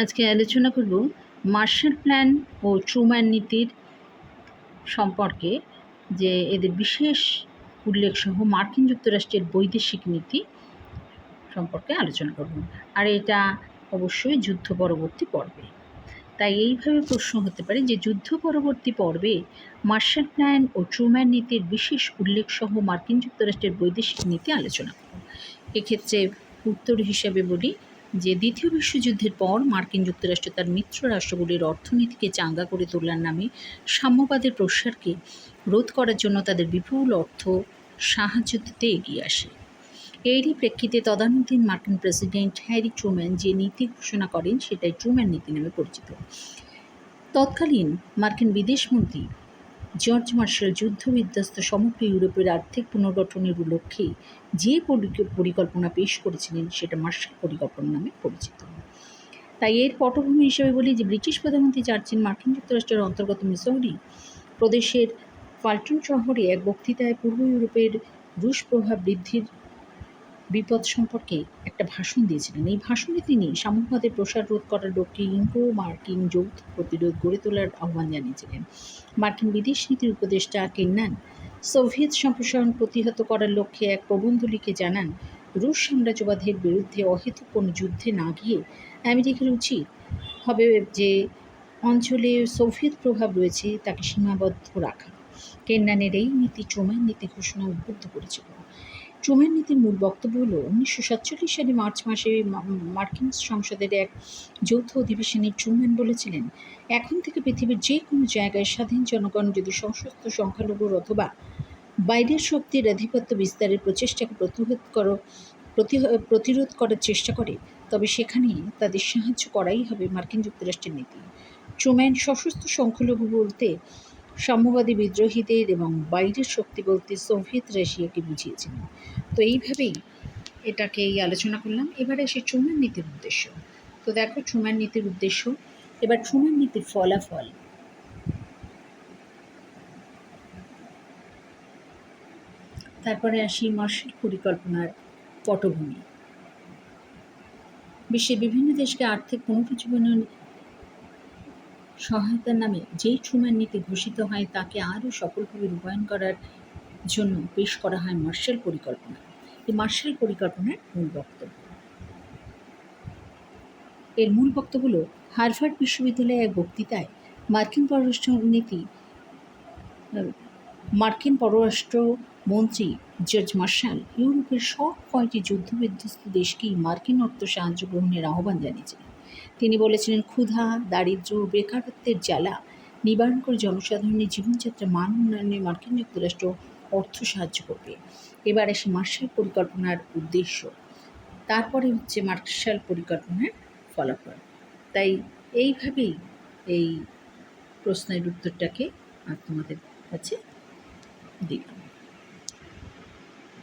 আজকে আলোচনা করব মার্শাল প্ল্যান ও ট্রুম্যান নীতির সম্পর্কে, যে এদের বিশেষ উল্লেখসহ মার্কিন যুক্তরাষ্ট্রের বৈদেশিক নীতি সম্পর্কে আলোচনা করব। আর এটা অবশ্যই যুদ্ধ পরবর্তী পর্বে। তাই এইভাবে প্রশ্ন হতে পারে যে যুদ্ধ পরবর্তী পর্বে মার্শাল প্ল্যান ও ট্রুম্যান নীতির বিশেষ উল্লেখসহ মার্কিন যুক্তরাষ্ট্রের বৈদেশিক নীতি আলোচনা করব। এক্ষেত্রে উত্তর হিসাবে বলি যে দ্বিতীয় বিশ্বযুদ্ধের পর মার্কিন যুক্তরাষ্ট্র তার মিত্র রাষ্ট্রগুলির অর্থনীতিকে চাঙ্গা করে তোলার নামে সাম্যবাদের প্রসারকে রোধ করার জন্য তাদের বিপুল অর্থ সাহায্য দিতে এগিয়ে আসে। এরই প্রেক্ষিতে তদানীন্তন মার্কিন প্রেসিডেন্ট হ্যারি ট্রুম্যান যে নীতি ঘোষণা করেন সেটাই ট্রুম্যান নীতি নামে পরিচিত। তৎকালীন মার্কিন বিদেশমন্ত্রী জর্জ মার্শাল যুদ্ধবিধ্বস্ত সমগ্র ইউরোপের আর্থিক পুনর্গঠনের লক্ষ্যে যে পরিকল্পনা পেশ করেছিলেন সেটা মার্শাল পরিকল্পনা নামে পরিচিত। তাই এর পটভূমি হিসেবে বলি যে ব্রিটিশ প্রধানমন্ত্রী চার্চিল মার্কিন যুক্তরাষ্ট্রের অন্তর্গত মিসৌরি প্রদেশের ফাল্টন শহরে এক বক্তৃতায় পূর্ব ইউরোপের রুশ প্রভাব বৃদ্ধির বিপদ সম্পর্কে একটা ভাষণ দিয়েছিলেন। এই ভাষণে তিনি সাম্যবাদের প্রসার রোধ করার লক্ষ্যে ইঙ্গো মার্কিন যৌথ প্রতিরোধ গড়ে তোলার আহ্বান জানিয়েছিলেন। মার্কিন বিদেশ নীতির উপদেষ্টা কেন্নান সোভিয়েত সম্প্রসারণ প্রতিহত করার লক্ষ্যে এক প্রবন্ধ লিখে জানান, রুশ সাম্রাজ্যবাদের বিরুদ্ধে অহেতুক কোনো যুদ্ধে না গিয়ে আমেরিকার উচিত হবে যে অঞ্চলে সোভিয়েত প্রভাব রয়েছে তাকে সীমাবদ্ধ রাখা। কেন্নানের এই নীতি ট্রুম্যান নীতি ঘোষণা উদ্বুদ্ধ করেছিল। ট্রুম্যান নীতির মূল বক্তব্য হল 1947 সালে মার্চ মাসে মার্কিন সংসদের এক যৌথ অধিবেশনে ট্রুম্যান বলেছিলেন, এখন থেকে পৃথিবীর যে কোনো জায়গায় স্বাধীন জনগণ যদি সশস্ত্র সংখ্যালঘুর অথবা বাইরের শক্তির আধিপত্য বিস্তারের প্রচেষ্টাকে প্রতিরোধ করার চেষ্টা করে, তবে সেখানে তাদের সাহায্য করাই হবে মার্কিন যুক্তরাষ্ট্রের নীতি। ট্রুম্যান সশস্ত্র সংখ্যালঘু বলতে সাম্যবাদী বিদ্রোহীদের এবং বাইরের শক্তি বলতে সোভিয়েত রাশিয়াকে বুঝিয়েছিলেন। তো এইভাবেই এটাকে আলোচনা করলাম। এবারে আসে ট্রুম্যান নীতির উদ্দেশ্য। তো দেখো ট্রুম্যান নীতির উদ্দেশ্য, এবার ট্রুম্যান নীতির ফলাফল। তারপরে আসি মার্শাল পরিকল্পনার পটভূমি। বিশ্বের বিভিন্ন দেশকে আর্থিক পুনরুজ্জীবনের সহায়তার নামে যেই ট্রুম্যান নীতি ঘোষিত হয় তাকে আরও সফলভাবে রূপায়ণ করার জন্য পেশ করা হয় মার্শাল পরিকল্পনা। এই মার্শাল পরিকল্পনার মূল বক্তব্য, এর মূল বক্তব্য হল হার্ভার্ড বিশ্ববিদ্যালয়ে এক বক্তৃতায় মার্কিন পররাষ্ট্রমন্ত্রী জর্জ মার্শাল ইউরোপের সব কয়টি যুদ্ধবিধ্বস্ত দেশকেই মার্কিন অর্থ সাহায্য গ্রহণের আহ্বান জানিয়েছিলেন। তিনি বলেছিলেন, ক্ষুধা, দারিদ্র্য, বেকারত্বের জ্বালা নিবারণ করে জনসাধারণের জীবনযাত্রার মান উন্নয়নে মার্কিন যুক্তরাষ্ট্র অর্থ সাহায্য করবে। এবার আসে মার্শাল পরিকল্পনার উদ্দেশ্য, তারপরে হচ্ছে মার্শাল পরিকল্পনার ফলাফল। তাই এইভাবেই এই প্রশ্নের উত্তরটাকে তোমাদের কাছে দিলাম।